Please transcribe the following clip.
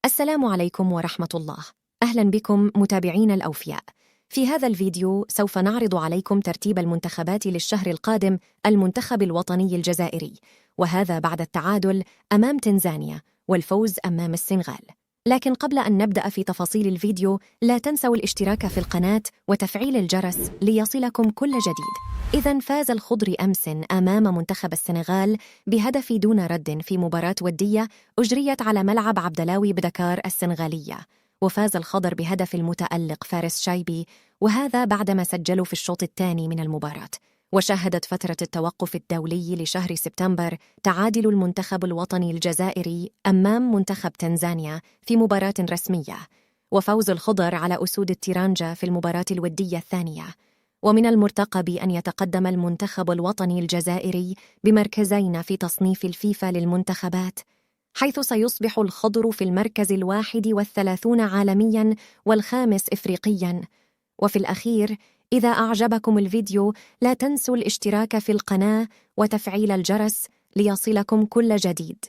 السلام عليكم ورحمة الله. أهلا بكم متابعين الأوفياء. في هذا الفيديو سوف نعرض عليكم ترتيب المنتخبات للشهر القادم المنتخب الوطني الجزائري، وهذا بعد التعادل أمام تنزانيا والفوز أمام السنغال. لكن قبل أن نبدأ في تفاصيل الفيديو لا تنسوا الاشتراك في القناة وتفعيل الجرس ليصلكم كل جديد. إذن فاز الخضر أمس أمام منتخب السنغال بهدف دون رد في مباراة ودية أجريت على ملعب عبدلاوي بدكار السنغالية، وفاز الخضر بهدف المتألق فارس شايبي، وهذا بعدما سجلوا في الشوط الثاني من المباراة. وشهدت فترة التوقف الدولي لشهر سبتمبر تعادل المنتخب الوطني الجزائري أمام منتخب تنزانيا في مباراة رسمية، وفوز الخضر على أسود التيرانجا في المباراة الودية الثانية. ومن المرتقب أن يتقدم المنتخب الوطني الجزائري بمركزين في تصنيف الفيفا للمنتخبات، حيث سيصبح الخضر في المركز 31 عالمياً والخامس إفريقياً. وفي الأخير، إذا أعجبكم الفيديو لا تنسوا الاشتراك في القناة وتفعيل الجرس ليصلكم كل جديد.